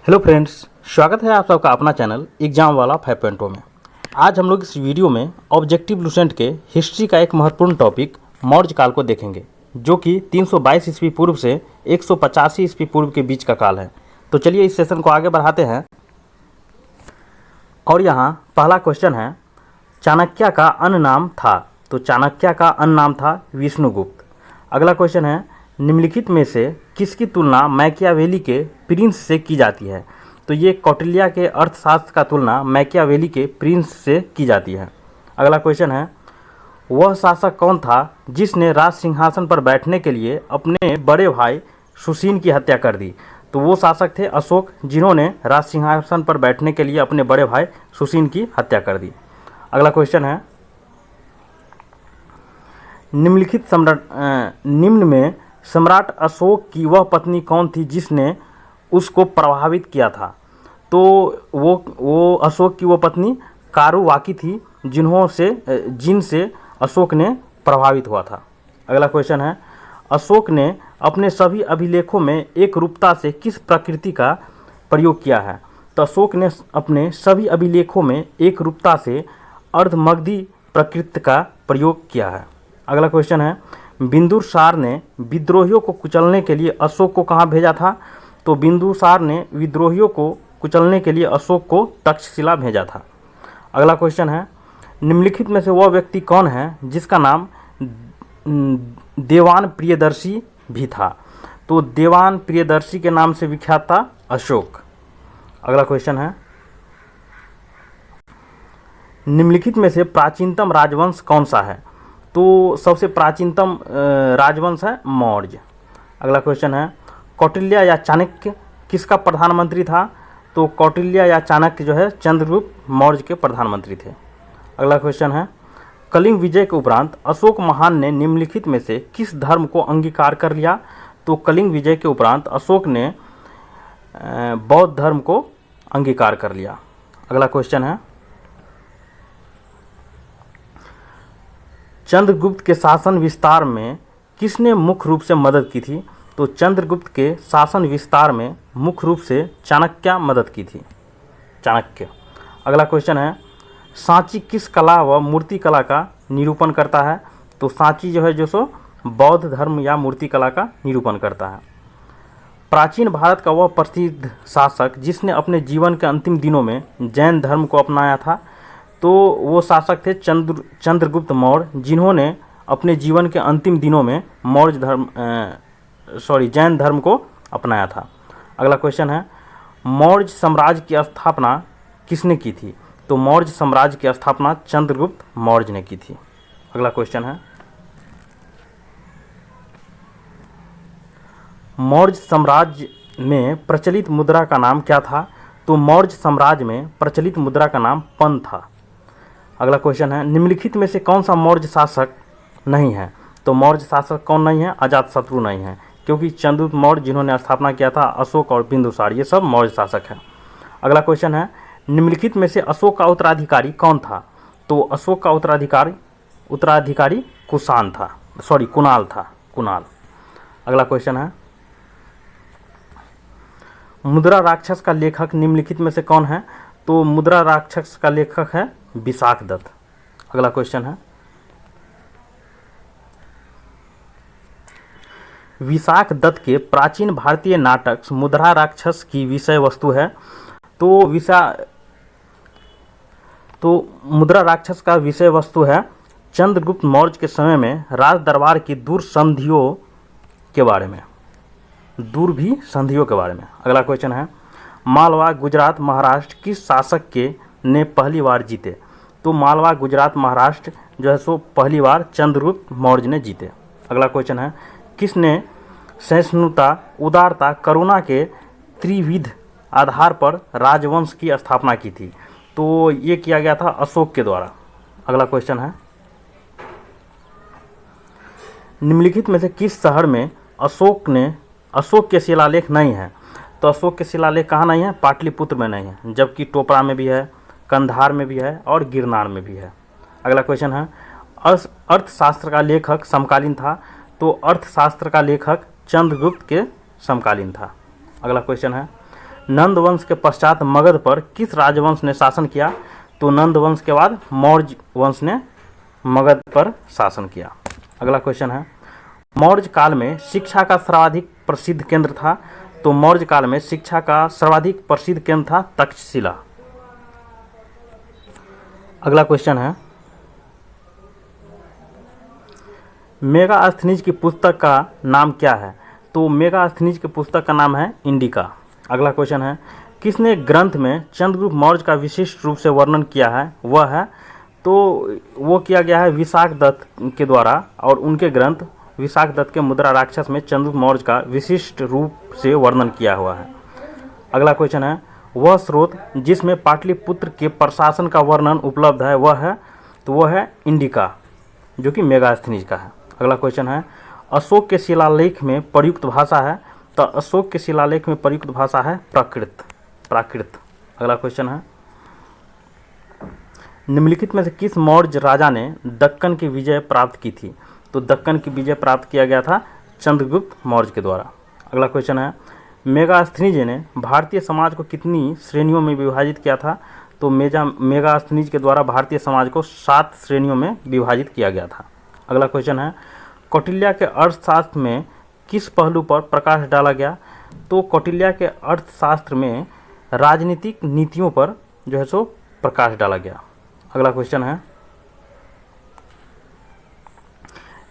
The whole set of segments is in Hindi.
हेलो फ्रेंड्स, स्वागत है आप सबका अपना चैनल एग्जाम वाला 5.0 में। आज हम लोग इस वीडियो में ऑब्जेक्टिव लूसेंट के हिस्ट्री का एक महत्वपूर्ण टॉपिक मौर्य काल को देखेंगे, जो कि 322 ईस्वी पूर्व से 185 ईस्वी पूर्व के बीच का काल है। तो चलिए इस सेशन को आगे बढ़ाते हैं। और यहाँ पहला क्वेश्चन है, चाणक्य का अन्य नाम था। तो चाणक्य का अन्य नाम था विष्णुगुप्त। अगला क्वेश्चन है, निम्नलिखित में से किसकी तुलना मैकियावेली के प्रिंस से की जाती है। तो ये कौटिल्य के अर्थशास्त्र का तुलना मैकियावेली के प्रिंस से की जाती है। अगला क्वेश्चन है, वह शासक कौन था जिसने राज सिंहासन पर बैठने के लिए अपने बड़े भाई सुसीन की हत्या कर दी। तो वो शासक थे अशोक, जिन्होंने राज सिंहासन पर बैठने के लिए अपने बड़े भाई सुसीन की हत्या कर दी। अगला क्वेश्चन है, निम्न में सम्राट अशोक की वह पत्नी कौन थी जिसने उसको प्रभावित किया था। तो वो अशोक की वो पत्नी कारुवाकी थी, जिनसे अशोक ने प्रभावित हुआ था। अगला क्वेश्चन है, अशोक ने अपने सभी अभिलेखों में एक रूपता से किस प्रकृति का प्रयोग किया है। तो अशोक ने अपने सभी अभिलेखों में एक रूपता से अर्धमगधी प्रकृति का प्रयोग किया है। अगला क्वेश्चन है, बिंदुसार ने विद्रोहियों को कुचलने के लिए अशोक को कहाँ भेजा था। तो बिंदुसार ने विद्रोहियों को कुचलने के लिए अशोक को तक्षशिला भेजा था। अगला क्वेश्चन है, निम्नलिखित में से वह व्यक्ति कौन है जिसका नाम देवान प्रियदर्शी भी था। तो देवान प्रियदर्शी के नाम से विख्यात था अशोक। अगला क्वेश्चन है, निम्नलिखित में से प्राचीनतम राजवंश कौन सा है। तो सबसे प्राचीनतम राजवंश है मौर्य। अगला क्वेश्चन है, कौटिल्य या चाणक्य किसका प्रधानमंत्री था। तो कौटिल्य या चाणक्य जो है चंद्रगुप्त मौर्य के प्रधानमंत्री थे। अगला क्वेश्चन है, कलिंग विजय के उपरांत अशोक महान ने निम्नलिखित में से किस धर्म को अंगीकार कर लिया। तो कलिंग विजय के उपरांत अशोक ने बौद्ध धर्म को अंगीकार कर लिया। अगला क्वेश्चन है, चंद्रगुप्त के शासन विस्तार में किसने मुख्य रूप से मदद की थी। तो चंद्रगुप्त के शासन विस्तार में मुख्य रूप से चाणक्य मदद की थी, चाणक्य। अगला क्वेश्चन है, सांची किस कला व मूर्ति कला का निरूपण करता है। तो सांची जो है जो बौद्ध धर्म या मूर्ति कला का निरूपण करता है। प्राचीन भारत का वह प्रसिद्ध शासक जिसने अपने जीवन के अंतिम दिनों में जैन धर्म को अपनाया था। तो वो शासक थे चंद्रगुप्त मौर्य, जिन्होंने अपने जीवन के अंतिम दिनों में जैन धर्म को अपनाया था। अगला क्वेश्चन है, मौर्य साम्राज्य की स्थापना किसने की थी। तो मौर्य साम्राज्य की स्थापना चंद्रगुप्त मौर्य ने की थी। अगला क्वेश्चन है, मौर्य साम्राज्य में प्रचलित मुद्रा का नाम क्या था। तो मौर्य साम्राज्य में प्रचलित मुद्रा का नाम पन था। अगला क्वेश्चन है, निम्नलिखित में से कौन सा मौर्य शासक नहीं है। तो मौर्य शासक कौन नहीं है, अजातशत्रु नहीं है, क्योंकि चंद्रगुप्त मौर्य जिन्होंने स्थापना किया था अशोक और बिंदुसार, ये सब मौर्य शासक हैं। अगला क्वेश्चन है, निम्नलिखित में से अशोक का उत्तराधिकारी कौन था। तो अशोक का उत्तराधिकारी कुणाल था, कुणाल। अगला क्वेश्चन है, मुद्रा राक्षस का लेखक निम्नलिखित में से कौन है। तो मुद्रा राक्षस का लेखक है विशाखदत्त। अगला क्वेश्चन है, विशाखदत्त के प्राचीन भारतीय नाटक मुद्रा राक्षस की विषय वस्तु है। तो मुद्रा राक्षस का विषय वस्तु है चंद्रगुप्त मौर्य के समय में राज दरबार की दूरसंधियों के बारे में। अगला क्वेश्चन है, मालवा गुजरात महाराष्ट्र किस शासक ने पहली बार जीते। तो मालवा गुजरात महाराष्ट्र जो है सो पहली बार चंद्रगुप्त मौर्य ने जीते। अगला क्वेश्चन है, किसने सहिष्णुता, उदारता, करुणा के त्रिविध आधार पर राजवंश की स्थापना की थी। तो ये किया गया था अशोक के द्वारा। अगला क्वेश्चन है, निम्नलिखित में से किस शहर में अशोक के शिलालेख नहीं है। तो अशोक के शिलालेख कहाँ नहीं है, पाटलिपुत्र में नहीं है, जबकि टोपरा में भी है, कंधार में भी है और गिरनार में भी है। अगला क्वेश्चन है, अर्थशास्त्र का लेखक समकालीन था। तो अर्थशास्त्र का लेखक चंद्रगुप्त के समकालीन था। अगला क्वेश्चन है, नंद वंश के पश्चात मगध पर किस राजवंश ने शासन किया? तो नंद वंश के बाद मौर्य वंश ने मगध पर शासन किया। अगला क्वेश्चन है, मौर्य काल में शिक्षा का सर्वाधिक प्रसिद्ध केंद्र था? तो मौर्य काल में शिक्षा का सर्वाधिक प्रसिद्ध केंद्र था तक्षशिला। अगला क्वेश्चन है, मेगास्थनीज की पुस्तक का नाम क्या है? तो मेगास्थनीज की पुस्तक का नाम है इंडिका। अगला क्वेश्चन है, किसने ग्रंथ में चंद्रगुप्त मौर्य का विशिष्ट रूप से वर्णन किया है? वह है, तो वो किया गया है विशाख दत्त के द्वारा, और उनके ग्रंथ विशाख दत्त के मुद्रा राक्षस में चंद्रगुप्त मौर्य का विशिष्ट रूप से वर्णन किया हुआ है। अगला क्वेश्चन है, वह स्रोत जिसमें पाटलिपुत्र के प्रशासन का वर्णन उपलब्ध है वह है? तो वह है इंडिका, जो कि मेगास्थनीज का है। अगला क्वेश्चन है, अशोक के शिलालेख में प्रयुक्त भाषा है? तो अशोक के शिलालेख में प्रयुक्त भाषा है प्राकृत। अगला क्वेश्चन है, निम्नलिखित में से किस मौर्य राजा ने दक्कन की विजय प्राप्त की थी? तो दक्कन की विजय प्राप्त किया गया था चंद्रगुप्त मौर्य के द्वारा। अगला क्वेश्चन है, मेगास्थनीज ने भारतीय समाज को कितनी श्रेणियों में विभाजित किया था? तो मेगास्थनीज के द्वारा भारतीय समाज को 7 श्रेणियों में विभाजित किया गया था। अगला क्वेश्चन है, कौटिल्य के अर्थशास्त्र में किस पहलू पर प्रकाश डाला गया? तो कौटिल्य के अर्थशास्त्र में राजनीतिक नीतियों पर जो है सो प्रकाश डाला गया। अगला क्वेश्चन है,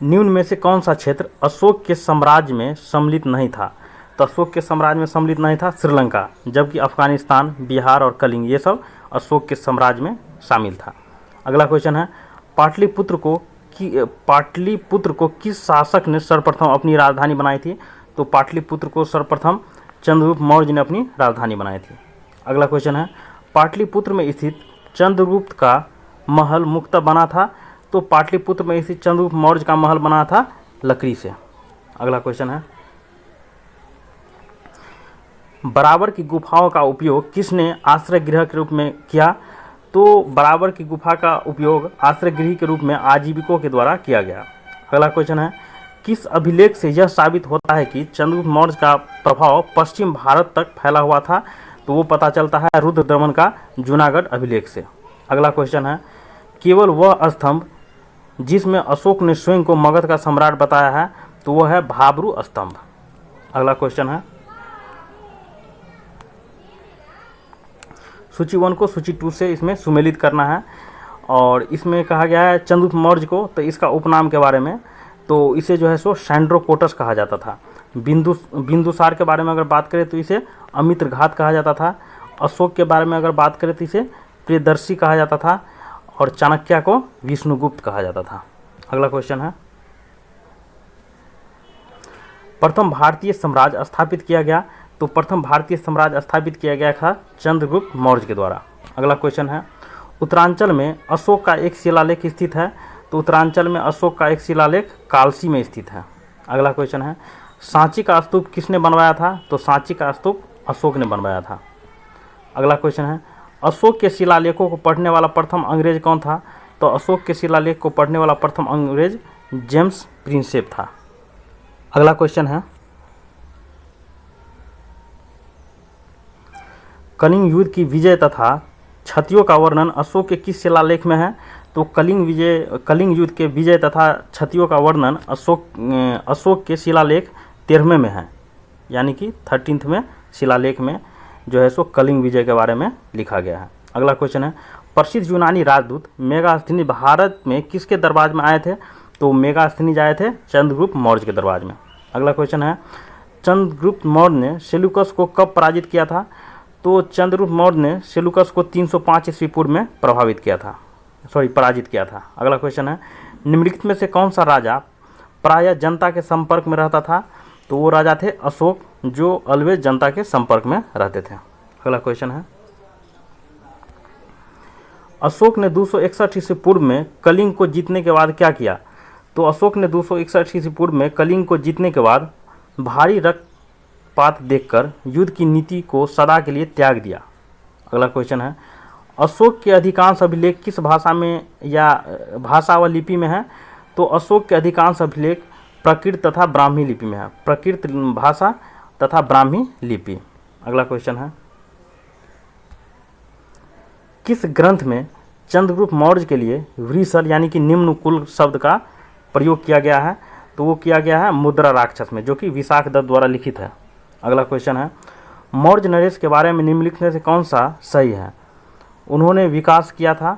निम्न में से कौन सा क्षेत्र अशोक के साम्राज्य में सम्मिलित नहीं था? तो अशोक के साम्राज्य में सम्मिलित नहीं था श्रीलंका, जबकि अफगानिस्तान, बिहार और कलिंग ये सब अशोक के साम्राज्य में शामिल था। अगला क्वेश्चन है, पाटलिपुत्र को किस शासक ने सर्वप्रथम अपनी राजधानी बनाई थी? तो पाटलिपुत्र को सर्वप्रथम चंद्रगुप्त मौर्य ने अपनी राजधानी बनाई थी। अगला क्वेश्चन है, पाटलिपुत्र में स्थित चंद्रगुप्त का महल मुख्यतः बना था? तो पाटलिपुत्र में स्थित चंद्रगुप्त मौर्य का महल बना था लकड़ी से। अगला क्वेश्चन है, बराबर की गुफाओं का उपयोग किसने आश्रय गृह के रूप में किया? तो बराबर की गुफा का उपयोग आश्रय गृह के रूप में आजीविकों के द्वारा किया गया। अगला क्वेश्चन है, किस अभिलेख से यह साबित होता है कि चंद्रगुप्त मौर्य का प्रभाव पश्चिम भारत तक फैला हुआ था? तो वो पता चलता है रुद्रदमन का जूनागढ़ अभिलेख से। अगला क्वेश्चन है, केवल वह स्तंभ जिसमें अशोक ने स्वयं को मगध का सम्राट बताया है? तो वह है भाब्रू स्तंभ। अगला क्वेश्चन है, सूची 1 को सूची 2 से इसमें सुमेलित करना है, और इसमें कहा गया है चंद्रगुप्त मौर्य को, तो इसका उपनाम के बारे में, तो इसे जो है सो सैंड्रोकोटस कहा जाता था। बिंदुसार के बारे में अगर बात करें तो इसे अमित्रघात कहा जाता था। अशोक के बारे में अगर बात करें तो इसे प्रियदर्शी कहा जाता था, और चाणक्य को विष्णुगुप्त कहा जाता था। अगला क्वेश्चन है, प्रथम भारतीय साम्राज्य स्थापित किया गया? तो प्रथम भारतीय साम्राज्य स्थापित किया गया था चंद्रगुप्त मौर्य के द्वारा। अगला क्वेश्चन है, उत्तरांचल में अशोक का एक शिलालेख स्थित है? तो उत्तरांचल में अशोक का एक शिलालेख कालसी में स्थित है। अगला क्वेश्चन है, सांची का स्तूप किसने बनवाया था? तो सांची का स्तूप अशोक ने बनवाया था। अगला क्वेश्चन है, अशोक के शिलालेखों को पढ़ने वाला प्रथम अंग्रेज कौन था? तो अशोक के शिलालेख को पढ़ने वाला प्रथम अंग्रेज जेम्स प्रिंसेप था। अगला क्वेश्चन है, कलिंग युद्ध की विजय तथा क्षतियों का वर्णन अशोक के किस शिलालेख में है? तो कलिंग युद्ध के विजय तथा क्षतियों का वर्णन अशोक के शिलालेख 13वें में है, यानी कि 13th में शिलालेख में जो है सो कलिंग विजय के बारे में लिखा गया है। अगला क्वेश्चन है, प्रसिद्ध यूनानी राजदूत मेगास्थनीज भारत में किसके दरबार में आए थे? तो मेगास्थनीज आए थे चंद्रगुप्त मौर्य के दरबार में। अगला क्वेश्चन है, चंद्रगुप्त मौर्य ने सेल्यूकस को कब पराजित किया था? तो चंद्रगुप्त मौर्य ने सेल्यूकस को 305 ईस्वी पूर्व में पराजित किया था। अगला क्वेश्चन है, निम्नलिखित में से कौन सा राजा प्रायः जनता के संपर्क में रहता था? तो वो राजा थे अशोक, जो ऑलवेज जनता के संपर्क में रहते थे। अगला क्वेश्चन है, अशोक ने 261 ईस्वी पूर्व में कलिंग को जीतने के बाद क्या किया? तो अशोक ने 261 ईस्वी पूर्व में कलिंग को जीतने के बाद भारी रक्तपात देखकर युद्ध की नीति को सदा के लिए त्याग दिया। अगला क्वेश्चन है, अशोक के अधिकांश अभिलेख किस भाषा में या भाषा व लिपि में है? तो अशोक के अधिकांश अभिलेख प्राकृत तथा ब्राह्मी लिपि में है, प्राकृत भाषा तथा ब्राह्मी लिपि। अगला क्वेश्चन है, किस ग्रंथ में चंद्रगुप्त मौर्य के लिए वृषल यानी कि निम्न कुल शब्द का प्रयोग किया गया है? तो वो किया गया है मुद्रा राक्षस में, जो कि विशाख दत्त द्वारा लिखित है। अगला क्वेश्चन है, मौर्य नरेश के बारे में निम्नलिखित में से कौन सा सही है? उन्होंने विकास किया था,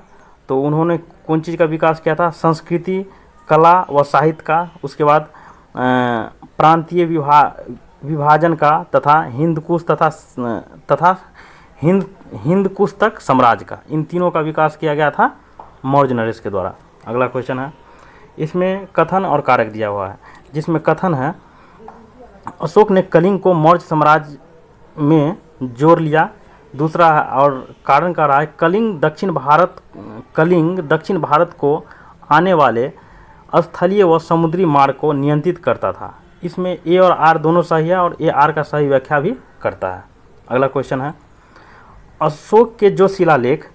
तो उन्होंने कौन चीज़ का विकास किया था? संस्कृति, कला व साहित्य का, उसके बाद प्रांतीय विभाजन का, तथा हिंदकुश तथा हिंदकुश तक साम्राज्य का, इन तीनों का विकास किया गया था मौर्य नरेश के द्वारा। अगला क्वेश्चन है, इसमें कथन और कारक दिया हुआ है, जिसमें कथन है अशोक ने कलिंग को मौर्य साम्राज्य में जोड़ लिया। दूसरा है, और कारण का रहा है कलिंग दक्षिण भारत को आने वाले स्थलीय व समुद्री मार्ग को नियंत्रित करता था। इसमें ए और आर दोनों सही है और ए आर का सही व्याख्या भी करता है। अगला क्वेश्चन है, अशोक के जो शिलालेख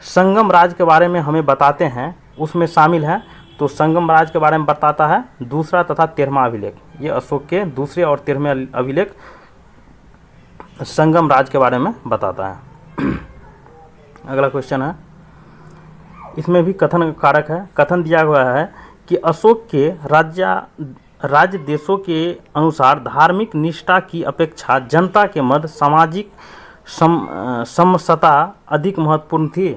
संगम राज के बारे में हमें बताते हैं उसमें शामिल है। तो संगम राज के बारे में बताता है दूसरा तथा 13वां अभिलेख। ये अशोक के दूसरे और 13वें अभिलेख संगम राज के बारे में बताता है। अगला क्वेश्चन है, इसमें भी कथन कारक है। कथन दिया हुआ है कि अशोक के राज्य देशों के अनुसार धार्मिक निष्ठा की अपेक्षा जनता के मध्य सामाजिक समसता अधिक महत्वपूर्ण थी,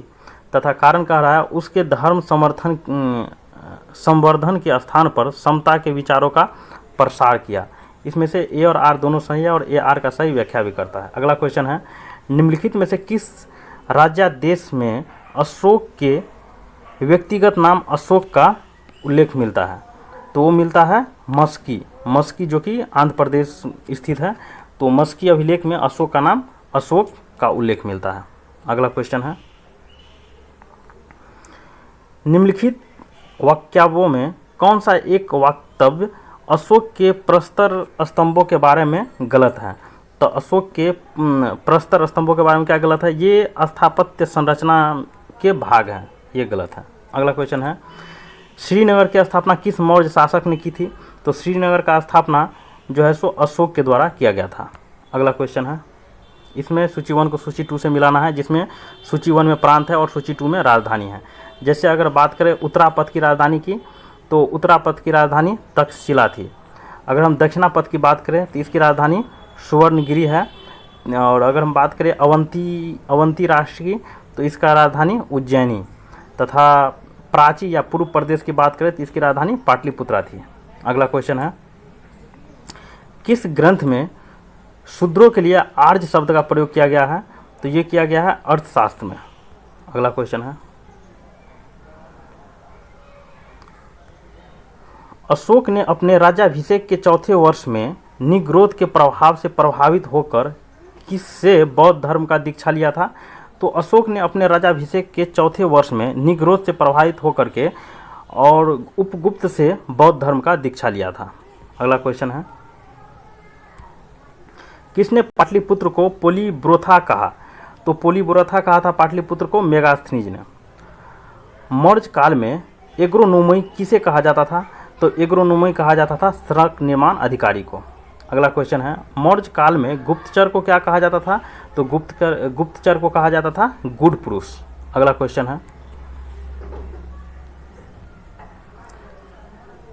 तथा कारण कह रहा है उसके धर्म संवर्धन के स्थान पर समता के विचारों का प्रसार किया। इसमें से ए और आर दोनों सही है और ए आर का सही व्याख्या भी करता है। अगला क्वेश्चन है, निम्नलिखित में से किस राज्यादेश में अशोक के व्यक्तिगत नाम अशोक का उल्लेख मिलता है? तो वो मिलता है मस्की, जो कि आंध्र प्रदेश स्थित है। तो मस्की अभिलेख में अशोक का नाम अशोक का उल्लेख मिलता है। अगला क्वेश्चन है, निम्नलिखित वाक्यावों में कौन सा एक वक्तव्य अशोक के प्रस्तर स्तंभों के बारे में गलत है? तो अशोक के प्रस्तर स्तंभों के बारे में क्या गलत है? ये स्थापत्य संरचना के भाग हैं, ये गलत है। अगला क्वेश्चन है, श्रीनगर की स्थापना किस मौर्य शासक ने की थी? तो श्रीनगर का स्थापना जो है सो अशोक के द्वारा किया गया था। अगला क्वेश्चन है, इसमें सूची 1 को सूची 2 से मिलाना है, जिसमें सूची 1 में प्रांत है और सूची 2 में राजधानी है। जैसे अगर बात करें उत्तरापथ की राजधानी की, तो उत्तरापथ की राजधानी तक्षशिला थी। अगर हम दक्षिणापथ की बात करें तो इसकी राजधानी सुवर्णगिरी है। और अगर हम बात करें अवंती राष्ट्र की, तो इसका राजधानी उज्जैनी, तथा प्राची या पूर्व प्रदेश की बात करें तो इसकी राजधानी पाटलिपुत्रा थी। अगला क्वेश्चन है, किस ग्रंथ में शूद्रों के लिए आर्य शब्द का प्रयोग किया गया है? तो ये किया गया है अर्थशास्त्र में। अगला क्वेश्चन है, अशोक ने अपने राज्याभिषेक के चौथे वर्ष में निग्रोध के प्रभाव से प्रभावित होकर किससे बौद्ध धर्म का दीक्षा लिया था? तो अशोक ने अपने राज्याभिषेक के चौथे वर्ष में निग्रोध से प्रभावित होकर के और उपगुप्त से बौद्ध धर्म का दीक्षा लिया था। अगला क्वेश्चन है, किसने पाटलिपुत्र को पोलीब्रोथा कहा? तो पोलीब्रोथा कहा था पाटलिपुत्र को मेगास्थनीज ने। मौर्य काल में एग्रोनोमी किसे कहा जाता था? तो एग्रोनोमी कहा जाता था सड़क निर्माण अधिकारी को। अगला क्वेश्चन है, मौर्य काल में गुप्तचर को क्या कहा जाता था? तो गुप्तचर को कहा जाता था गुड़ पुरुष। अगला क्वेश्चन है,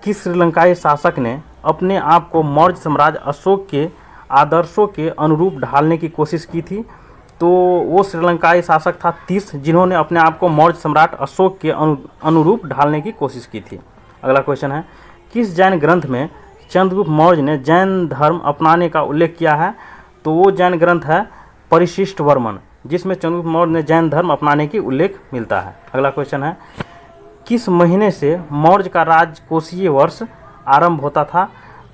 किस श्रीलंकाई शासक ने अपने आप को मौर्य साम्राज्य अशोक के आदर्शों के अनुरूप ढालने की कोशिश की थी? तो वो श्रीलंकाई शासक था तीस, जिन्होंने अपने आप को मौर्य सम्राट अशोक के अनुरूप ढालने की कोशिश की थी। अगला क्वेश्चन है, किस जैन ग्रंथ में चंद्रगुप्त मौर्य ने जैन धर्म अपनाने का उल्लेख किया है? तो वो जैन ग्रंथ है परिशिष्ट वर्मन, जिसमें चंद्रगुप्त मौर्य ने जैन धर्म अपनाने की उल्लेख मिलता है। अगला क्वेश्चन है, किस महीने से मौर्य का राजकोषीय वर्ष आरंभ होता था?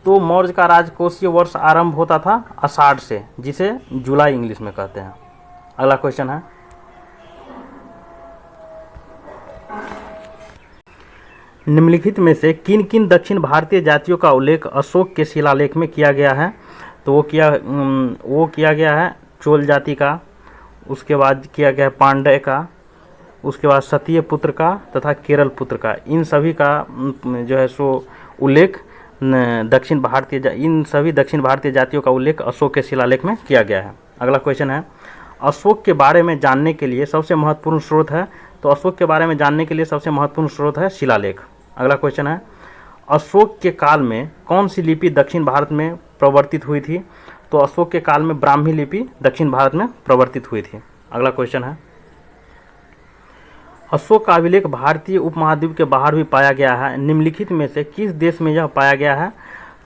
तो मौर्य का राजकोषीय वर्ष आरंभ होता था आषाढ़ से, जिसे जुलाई इंग्लिश में कहते हैं। अगला क्वेश्चन है, निम्नलिखित में से किन किन दक्षिण भारतीय जातियों का उल्लेख अशोक के शिलालेख में किया गया है? तो वो किया गया है चोल जाति का, उसके बाद किया गया है पांड्य का, उसके बाद सतीय पुत्र का तथा केरल पुत्र का। इन सभी का जो है सो उल्लेख इन सभी दक्षिण भारतीय जातियों का उल्लेख अशोक के शिलालेख में किया गया है। अगला क्वेश्चन है, अशोक के बारे में जानने के लिए सबसे महत्वपूर्ण स्रोत है, तो अशोक के बारे में जानने के लिए सबसे महत्वपूर्ण स्रोत है शिलालेख। अगला क्वेश्चन है, अशोक के काल में कौन सी लिपि दक्षिण भारत में प्रवर्तित हुई थी? तो अशोक के काल में ब्राह्मी लिपि दक्षिण भारत में प्रवर्तित हुई थी। अगला क्वेश्चन है, अशोक का अभिलेख भारतीय उपमहाद्वीप के बाहर भी पाया गया है, निम्नलिखित में से किस देश में यह पाया गया है?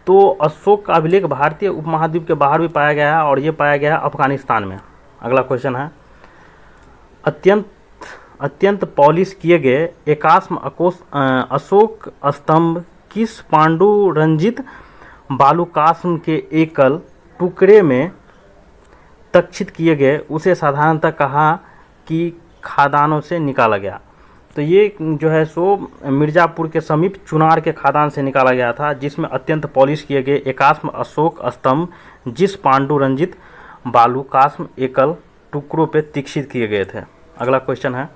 तो अशोक का अभिलेख भारतीय उपमहाद्वीप के बाहर भी पाया गया है और ये पाया गया है अफगानिस्तान में। अगला क्वेश्चन है, अत्यंत पॉलिश किए गए एकाश्म अशोक स्तंभ किस पांडुरंजित बालुकाश्म के एकल टुकड़े में तक्षित किए गए उसे साधारणतः कहा कि खादानों से निकाला गया? तो ये जो है सो मिर्ज़ापुर के समीप चुनार के खादान से निकाला गया था, जिसमें अत्यंत पॉलिश किए गए एकाश्म अशोक स्तंभ जिस पांडुरंजित बालुकाश्म एकल टुकड़ों पे तीक्षित किए गए थे। अगला क्वेश्चन है,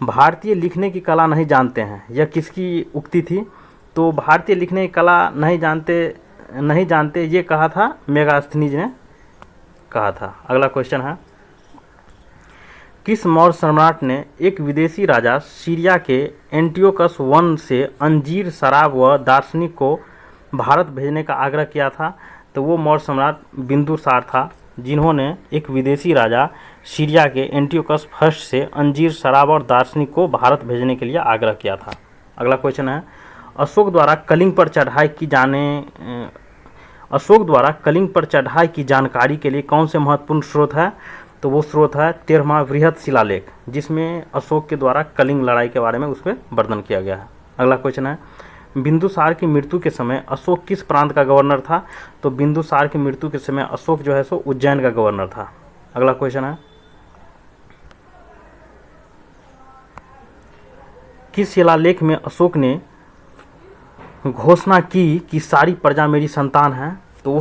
भारतीय लिखने की कला नहीं जानते हैं, यह किसकी उक्ति थी? तो भारतीय लिखने की कला नहीं जानते ये कहा था मेगास्थनीज ने कहा था। अगला क्वेश्चन है, किस मौर्य सम्राट ने एक विदेशी राजा सीरिया के एंटियोकस I से अंजीर, शराब व दार्शनिक को भारत भेजने का आग्रह किया था? तो वो मौर्य सम्राट बिंदुसार था, जिन्होंने एक विदेशी राजा सीरिया के एंटियोकस I से अंजीर, शराब और दार्शनिक को भारत भेजने के लिए आग्रह किया था। अगला क्वेश्चन है, अशोक द्वारा कलिंग पर चढ़ाई की जानकारी के लिए कौन से महत्वपूर्ण स्रोत है? तो वो स्रोत है 13वां वृहत शिलालेख, जिसमें अशोक के द्वारा कलिंग लड़ाई के बारे में उसमें वर्णन किया गया है। अगला क्वेश्चन है, बिंदुसार की मृत्यु के समय अशोक किस प्रांत का गवर्नर था? तो बिंदुसार की मृत्यु के समय अशोक जो है सो उज्जैन का गवर्नर था। अगला क्वेश्चन है, किस शिलालेख में अशोक ने घोषणा की कि सारी प्रजा मेरी संतान है? तो वो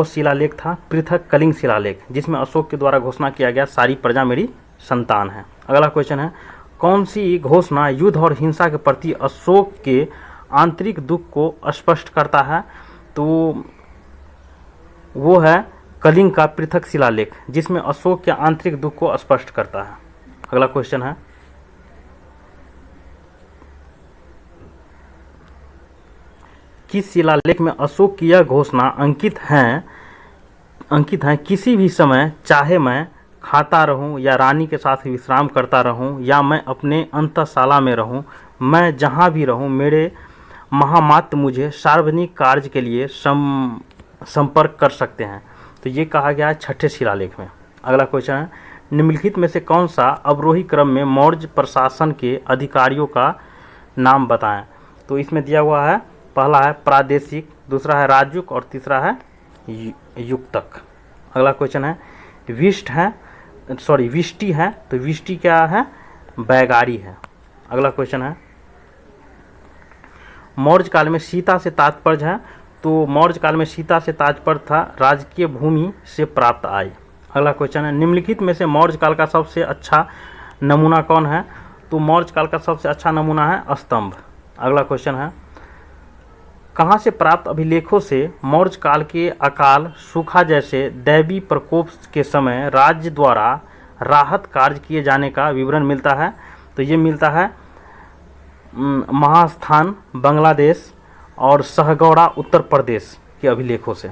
शिलालेख था पृथक कलिंग शिलालेख, जिसमें अशोक के द्वारा घोषणा किया गया सारी प्रजा मेरी संतान है। अगला क्वेश्चन है, कौन सी घोषणा युद्ध और हिंसा के प्रति अशोक के आंतरिक दुख को स्पष्ट करता है? तो वो है कलिंग का पृथक शिलालेख, जिसमें अशोक के आंतरिक दुख को स्पष्ट करता है। अगला क्वेश्चन है, किस शिलालेख में अशोक की यह घोषणा अंकित है, किसी भी समय चाहे मैं खाता रहूं या रानी के साथ विश्राम करता रहूं या मैं अपने अंतःशाला में रहूं, मैं जहां भी रहूं मेरे महामात्र मुझे सार्वजनिक कार्य के लिए संपर्क कर सकते हैं? तो ये कहा गया है 6ठे शिलालेख में। अगला क्वेश्चन है, निम्नलिखित में से कौन सा अवरोही क्रम में मौर्य प्रशासन के अधिकारियों का नाम बताएं? तो इसमें दिया हुआ है, पहला है प्रादेशिक, दूसरा है राजयुक और तीसरा है युक्तक। अगला क्वेश्चन है, विष्टि है, तो विष्टि क्या है? बैगारी है। अगला क्वेश्चन है, मौर्य काल में सीता से तात्पर्य है, तो मौर्य काल में सीता से तात्पर्य था राजकीय भूमि से प्राप्त आय। अगला क्वेश्चन है, निम्नलिखित में से मौर्य काल का सबसे अच्छा नमूना कौन है? तो मौर्य काल का सबसे अच्छा नमूना है स्तंभ। अगला क्वेश्चन है, कहाँ से प्राप्त अभिलेखों से मौर्य काल के अकाल, सूखा जैसे दैवी प्रकोप के समय राज्य द्वारा राहत कार्य किए जाने का विवरण मिलता है? तो ये मिलता है महास्थान बांग्लादेश और सहगौड़ा उत्तर प्रदेश के अभिलेखों से।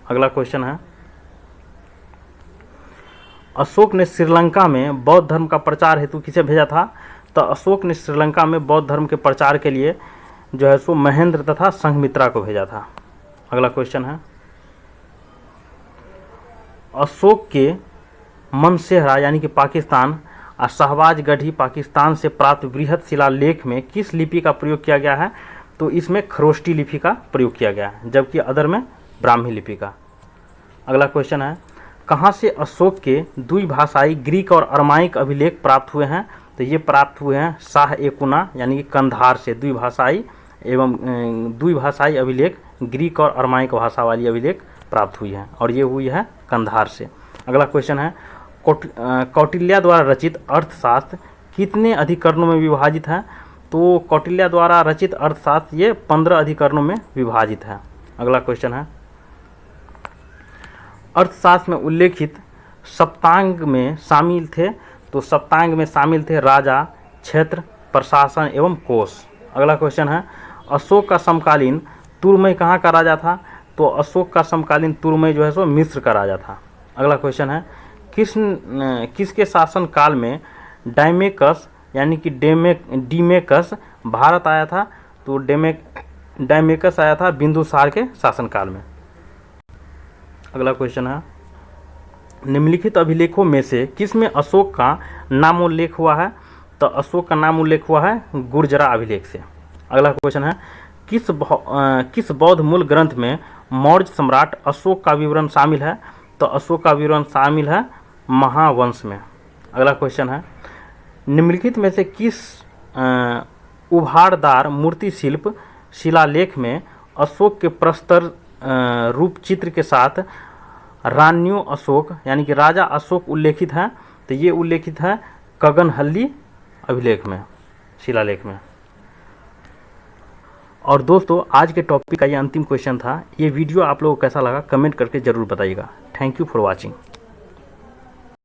अगला क्वेश्चन है, अशोक ने श्रीलंका में बौद्ध धर्म का प्रचार हेतु किसे भेजा था? तो अशोक ने श्रीलंका में बौद्ध धर्म के प्रचार के लिए जो है सो महेंद्र तथा संघमित्रा को भेजा था। अगला क्वेश्चन है, अशोक के मनसेहरा यानी कि पाकिस्तान और शहबाजगढ़ी पाकिस्तान से प्राप्त बृहत शिलालेख में किस लिपि का प्रयोग किया गया है? तो इसमें खरोष्टी लिपि का प्रयोग किया गया है, जबकि अदर में ब्राह्मी लिपि का। अगला क्वेश्चन है, कहाँ से अशोक के द्विभाषाई ग्रीक और अरमाइक अभिलेख प्राप्त हुए हैं? तो ये प्राप्त हुए हैं शाह एकुना यानी कि कंधार से द्विभाषाई अभिलेख ग्रीक और अरमाइक भाषा वाली अभिलेख प्राप्त हुई है, और ये हुई है कंधार से। अगला क्वेश्चन है, कौटिल्य द्वारा रचित अर्थशास्त्र कितने अधिकरणों में विभाजित है? तो कौटिल्य द्वारा रचित अर्थशास्त्र ये 15 अधिकरणों में विभाजित है। अगला क्वेश्चन है, अर्थशास्त्र में उल्लेखित सप्तांग में शामिल थे? तो सप्तांग में शामिल थे राजा, क्षेत्र, प्रशासन एवं कोष। अगला क्वेश्चन है, अशोक का समकालीन तुर्मय कहाँ का राजा था? तो अशोक का समकालीन तुर्मय जो है सो मिस्र का राजा था। अगला क्वेश्चन है, किसके शासन काल में डायमेकस यानी कि डीमेकस भारत आया था? तो डायमेकस आया था बिंदुसार के शासनकाल में। अगला क्वेश्चन है, निम्नलिखित अभिलेखों में से किसमें अशोक का नामोल्लेख हुआ है? तो अशोक का नाम उल्लेख हुआ है गुर्जरा अभिलेख से। अगला क्वेश्चन है, किस बौद्ध मूल ग्रंथ में मौर्य सम्राट अशोक का विवरण शामिल है? तो अशोक का विवरण शामिल है महावंश में। अगला क्वेश्चन है, निम्नलिखित में से किस उभारदार मूर्ति शिल्प शिलालेख में अशोक के प्रस्तर रूप चित्र के साथ रान्यो अशोक यानी कि राजा अशोक उल्लेखित है? तो ये उल्लेखित है कगनहल्ली अभिलेख में, शिलालेख में। और दोस्तों, आज के टॉपिक का ये अंतिम क्वेश्चन था। ये वीडियो आप लोगों को कैसा लगा कमेंट करके ज़रूर बताइएगा। Thank you for watching.